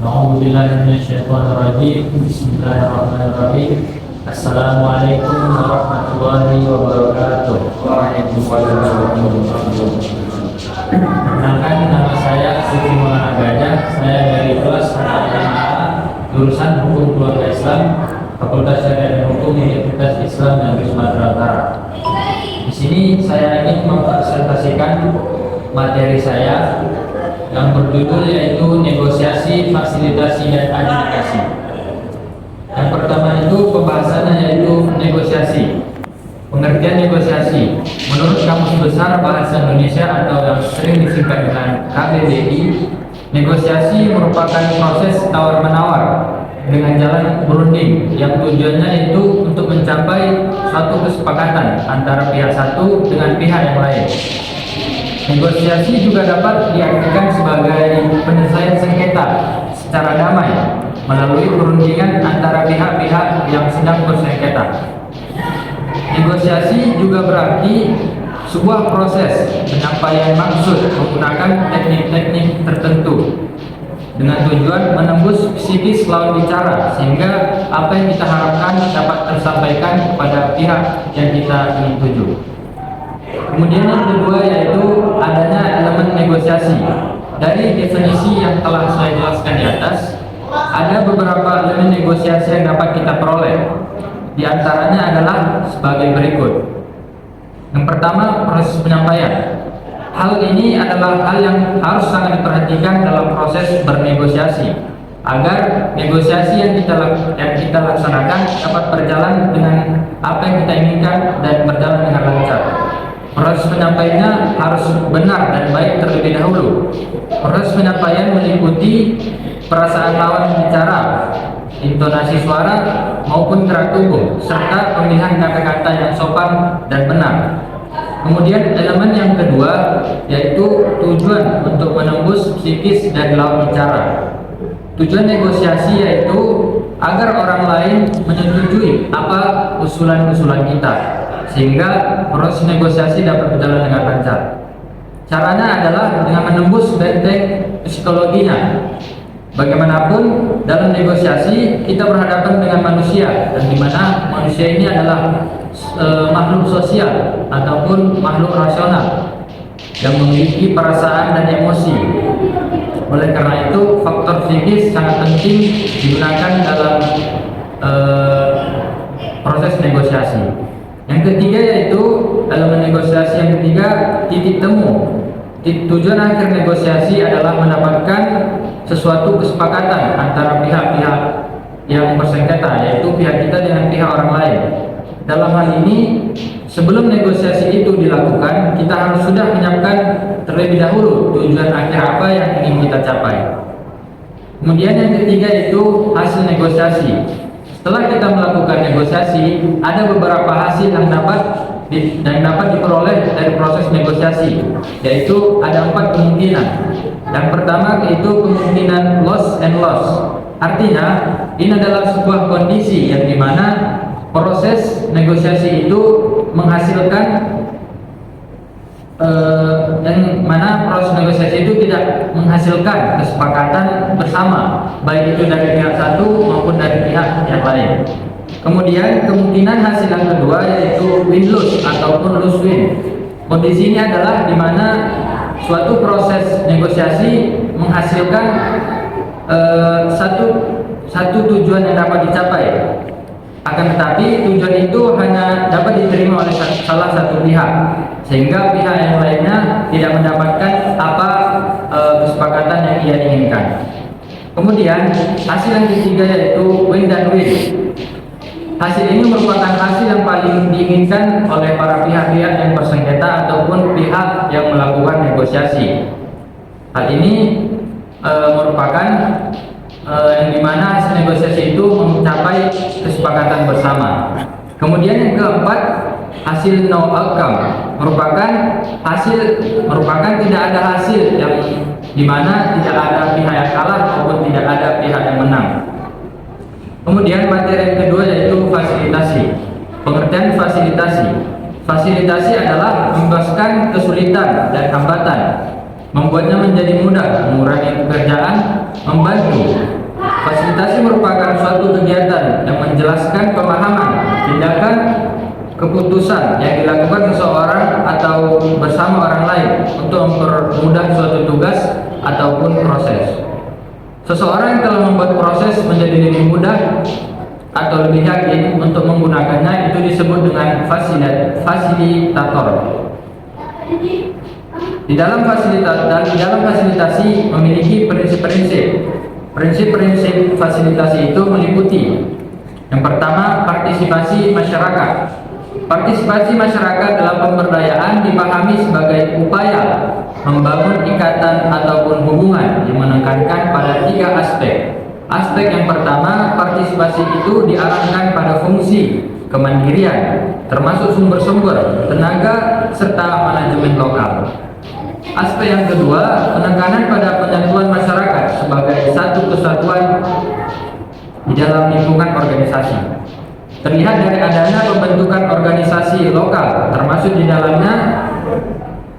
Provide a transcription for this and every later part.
A'udzubillahi minasyaitonirrajim. Bismillahirrahmanirrahim. Assalamualaikum warahmatullahi wabarakatuh. Waalaikumsalam warahmatullahi wabarakatuh. Perkenalkan, nama saya Sufi Maulana Gajah. Saya dari kelas 4A jurusan Hukum Keluarga Islam, Fakultas Syariah dan Hukum Universitas Islam Negeri Sumatera Utara. Di sini saya ingin mempresentasikan materi saya yang berjudul yaitu negosiasi, fasilitasi, dan adjudikasi. Yang pertama itu pembahasannya yaitu negosiasi. Pengertian negosiasi menurut Kamus Besar Bahasa Indonesia atau yang sering disingkat dengan KBBI, negosiasi merupakan proses tawar-menawar dengan jalan berunding yang tujuannya itu untuk mencapai suatu kesepakatan antara pihak satu dengan pihak yang lain. Negosiasi juga dapat diartikan sebagai penyelesaian sengketa secara damai melalui perundingan antara pihak-pihak yang sedang bersengketa. Negosiasi juga berarti sebuah proses penyampaian maksud menggunakan teknik-teknik tertentu dengan tujuan menembus psikis lawan bicara sehingga apa yang kita harapkan dapat tersampaikan kepada pihak yang kita ingin tuju. Kemudian yang kedua yaitu adanya elemen negosiasi. Dari definisi yang telah saya jelaskan di atas, ada beberapa elemen negosiasi yang dapat kita peroleh. Di antaranya adalah sebagai berikut. Yang pertama, proses penyampaian. Hal ini adalah hal yang harus sangat diperhatikan dalam proses bernegosiasi agar negosiasi yang kita laksanakan dapat berjalan dengan apa yang kita inginkan dan berjalan dengan lancar. Proses penyampaiannya harus benar dan baik terlebih dahulu. Proses penyampaian meliputi perasaan lawan bicara, intonasi suara maupun gerak tubuh, serta pemilihan kata-kata yang sopan dan benar. Kemudian elemen yang kedua yaitu tujuan untuk menembus psikis dan lawan bicara. Tujuan negosiasi yaitu agar orang lain menyetujui apa usulan-usulan kita, sehingga proses negosiasi dapat berjalan dengan lancar. Caranya adalah dengan menembus benteng psikologinya. Bagaimanapun dalam negosiasi kita berhadapan dengan manusia, dan di mana manusia ini adalah makhluk sosial ataupun makhluk rasional yang memiliki perasaan dan emosi. Oleh karena itu faktor psikis sangat penting digunakan dalam proses negosiasi. Yang ketiga yaitu elemen negosiasi yang ketiga, titik temu. Tujuan akhir negosiasi adalah mendapatkan sesuatu kesepakatan antara pihak-pihak yang bersengketa, yaitu pihak kita dengan pihak orang lain. Dalam hal ini, sebelum negosiasi itu dilakukan, kita harus sudah menyiapkan terlebih dahulu tujuan akhir apa yang ingin kita capai. Kemudian yang ketiga itu hasil negosiasi. Setelah kita melakukan negosiasi, ada beberapa hasil yang dapat diperoleh dari proses negosiasi, yaitu ada 4 kemungkinan. Yang pertama yaitu kemungkinan loss and loss. Artinya ini adalah sebuah kondisi yang dimana proses negosiasi itu menghasilkan yang mana proses negosiasi itu tidak menghasilkan kesepakatan bersama, baik itu dari pihak satu maupun dari pihak yang lain. Kemudian kemungkinan hasil yang kedua yaitu win-lose ataupun lose-win. Kondisi ini adalah di mana suatu proses negosiasi menghasilkan satu tujuan yang dapat dicapai. Akan tetapi tujuan itu hanya dapat diterima oleh salah satu pihak, sehingga pihak yang lainnya tidak mendapatkan apa kesepakatan yang ia inginkan. Kemudian hasil yang ketiga yaitu win dan win. Hasil ini merupakan hasil yang paling diinginkan oleh para pihak-pihak yang bersengketa ataupun pihak yang melakukan negosiasi. Hal ini merupakan yang dimana hasil negosiasi itu mencapai kesepakatan bersama. Kemudian yang keempat, hasil no outcome merupakan tidak ada hasil yang dimana tidak ada pihak yang kalah maupun tidak ada pihak yang menang. Kemudian materi yang kedua yaitu fasilitasi. Pengertian fasilitasi. Fasilitasi adalah membebaskan kesulitan dan hambatan, membuatnya menjadi mudah, mengurangi pekerjaan, membantu Fasilitasi merupakan suatu kegiatan yang menjelaskan pemahaman, tindakan, keputusan yang dilakukan seseorang atau bersama orang lain untuk mempermudah suatu tugas ataupun proses. Seseorang yang telah membuat proses menjadi lebih mudah atau lebih yakin untuk menggunakannya itu disebut dengan fasilitator. Di dalam fasilitasi memiliki prinsip-prinsip. Prinsip-prinsip fasilitasi itu meliputi: yang pertama, partisipasi masyarakat. Partisipasi masyarakat dalam pemberdayaan dipahami sebagai upaya membangun ikatan ataupun hubungan yang menekankan pada 3 aspek. Aspek yang pertama, partisipasi itu diarahkan pada fungsi kemandirian, termasuk sumber-sumber, tenaga, serta manajemen lokal. Aspek yang kedua, penekanan pada penyatuan masyarakat sebagai satu kesatuan di dalam lingkungan organisasi. Terlihat dari adanya pembentukan organisasi lokal, termasuk di dalamnya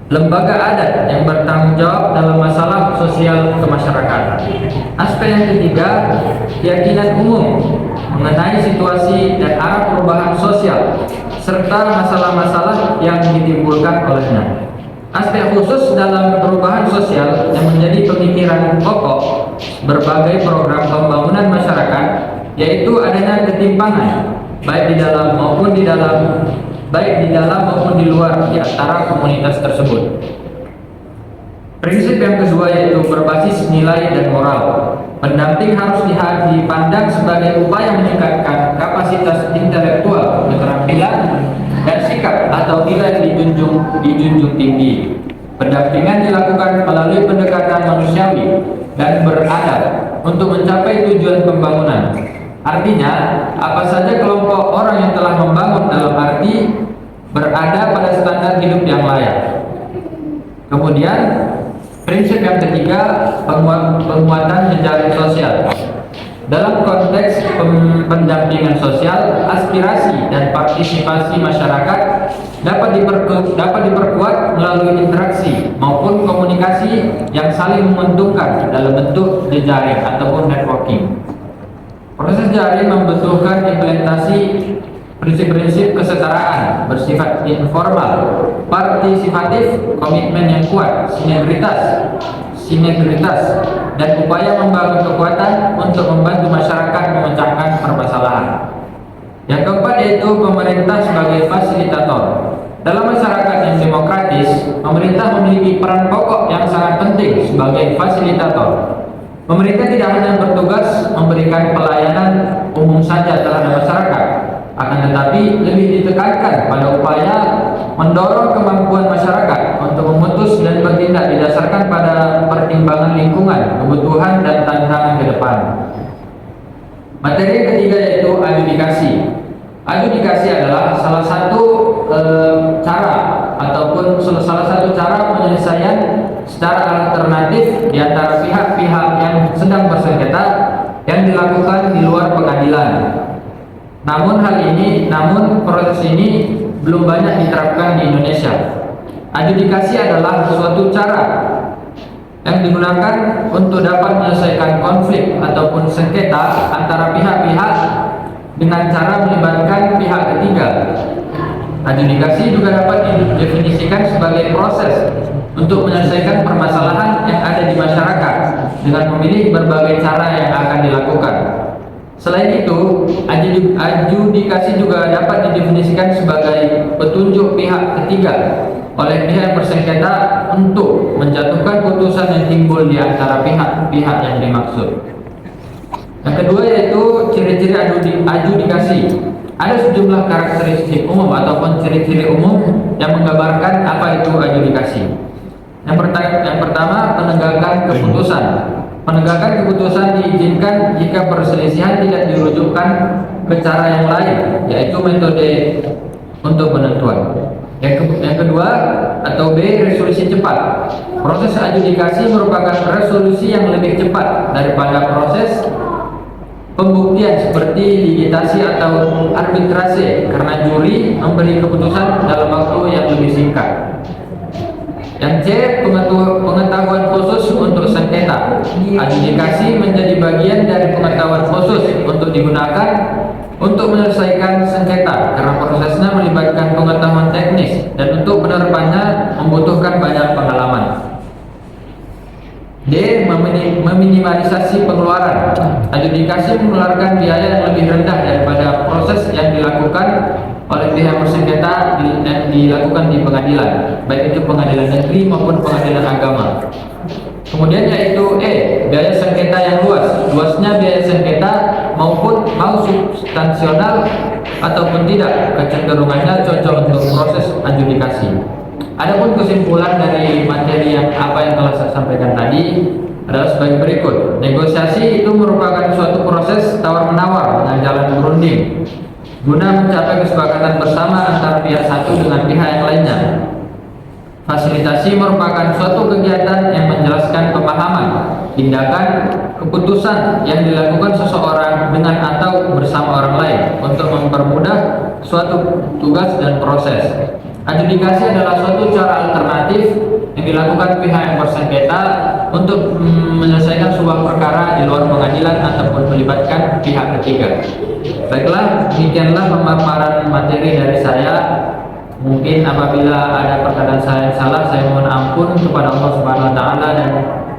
lembaga adat yang bertanggung jawab dalam masalah sosial kemasyarakatan. Aspek yang ketiga, keyakinan umum mengenai situasi dan arah perubahan sosial serta masalah-masalah yang ditimbulkan olehnya. Aspek khusus dalam perubahan sosial yang menjadi pemikiran pokok berbagai program pembangunan masyarakat, yaitu adanya ketimpangan baik di dalam maupun di luar di antara komunitas tersebut. Prinsip yang kedua yaitu berbasis nilai dan moral. Pendamping harus dipandang sebagai upaya meningkatkan kapasitas intelektual, keterampilan, dan sikap atau nilai dijunjung tinggi. Pendampingan dilakukan melalui pendekatan manusiawi dan beradab untuk mencapai tujuan pembangunan. Artinya, apa saja kelompok orang yang telah membangun dalam arti berada pada standar hidup yang layak. Kemudian, prinsip yang ketiga, penguatan jejaring sosial. Dalam konteks pendampingan sosial, aspirasi dan partisipasi masyarakat dapat diperkuat melalui interaksi maupun komunikasi yang saling menguntungkan dalam bentuk jejaring ataupun networking. Proses jaring membutuhkan implementasi prinsip-prinsip kesetaraan bersifat informal, partisipatif, komitmen yang kuat, sinergitas, dan upaya membangun kekuatan untuk membantu masyarakat memecahkan permasalahan. Yang keempat yaitu pemerintah sebagai fasilitator. Dalam masyarakat yang demokratis, pemerintah memiliki peran pokok yang sangat penting sebagai fasilitator. Pemerintah tidak hanya bertugas memberikan pelayanan umum saja terhadap masyarakat, akan tetapi lebih ditekankan pada upaya mendorong kemampuan masyarakat untuk memutus dan bertindak didasarkan pada pertimbangan lingkungan, kebutuhan, dan tantangan ke depan. Materi yang ketiga yaitu adjudikasi. Adjudikasi adalah salah satu cara ataupun salah satu cara penyelesaian secara alternatif di antara pihak-pihak yang sedang bersengketa yang dilakukan di luar pengadilan. Namun proses ini belum banyak diterapkan di Indonesia. Adjudikasi adalah suatu cara yang digunakan untuk dapat menyelesaikan konflik ataupun sengketa antara pihak-pihak dengan cara melibatkan pihak ketiga. Adjudikasi juga dapat didefinisikan sebagai proses untuk menyelesaikan permasalahan yang ada di masyarakat dengan memilih berbagai cara yang akan dilakukan. Selain itu, adjudikasi juga dapat didefinisikan sebagai petunjuk pihak ketiga oleh pihak yang bersengketa untuk menjatuhkan putusan yang timbul di antara pihak-pihak yang dimaksud. Yang kedua yaitu ciri-ciri adjudikasi. Ada sejumlah karakteristik umum ataupun ciri-ciri umum yang menggambarkan apa itu adjudikasi. Yang pertama, penegakan keputusan. Penegakan keputusan diizinkan jika perselisihan tidak dirujukkan ke cara yang lain, yaitu metode untuk penentuan. Yang kedua atau B, resolusi cepat. Proses adjudikasi merupakan resolusi yang lebih cepat daripada proses pembuktian seperti ligitasi atau arbitrase karena juri memberi keputusan dalam waktu yang lebih singkat. Yang C, pengetahuan khusus untuk sengketa. adjudikasi menjadi bagian dari pengetahuan khusus untuk digunakan untuk menyelesaikan sengketa karena prosesnya melibatkan pengetahuan teknis dan untuk penerapannya membutuhkan banyak pengalaman. D. Meminimalisasi pengeluaran. Adjudikasi mengeluarkan biaya yang lebih rendah daripada proses yang dilakukan oleh pihak bersengketa dan dilakukan di pengadilan, baik itu pengadilan negeri maupun pengadilan agama. Kemudian yaitu E. Biaya sengketa yang luas. Luasnya biaya sengketa mau substansional ataupun tidak, kecenderungannya cocok untuk proses adjudikasi. Adapun kesimpulan dari materi yang telah saya sampaikan tadi adalah sebagai berikut. Negosiasi itu merupakan suatu proses tawar-menawar dengan jalan berunding guna mencapai kesepakatan bersama antara pihak satu dengan pihak yang lainnya. Fasilitasi merupakan suatu kegiatan yang menjelaskan pemahaman, tindakan, keputusan yang dilakukan seseorang dengan atau bersama orang lain untuk mempermudah suatu tugas dan proses. Adjudikasi adalah suatu cara alternatif yang dilakukan pihak yang bersengketa untuk menyelesaikan sebuah perkara di luar pengadilan ataupun melibatkan pihak ketiga. Baiklah, demikianlah pemaparan materi dari saya. Mungkin apabila ada perkataan saya yang salah, saya mohon ampun kepada Allah Subhanahu wa taala dan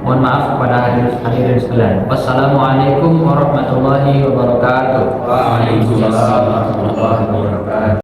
mohon maaf kepada hadirin sekalian. Wassalamualaikum warahmatullahi wabarakatuh. Waalaikumsalam warahmatullahi wabarakatuh.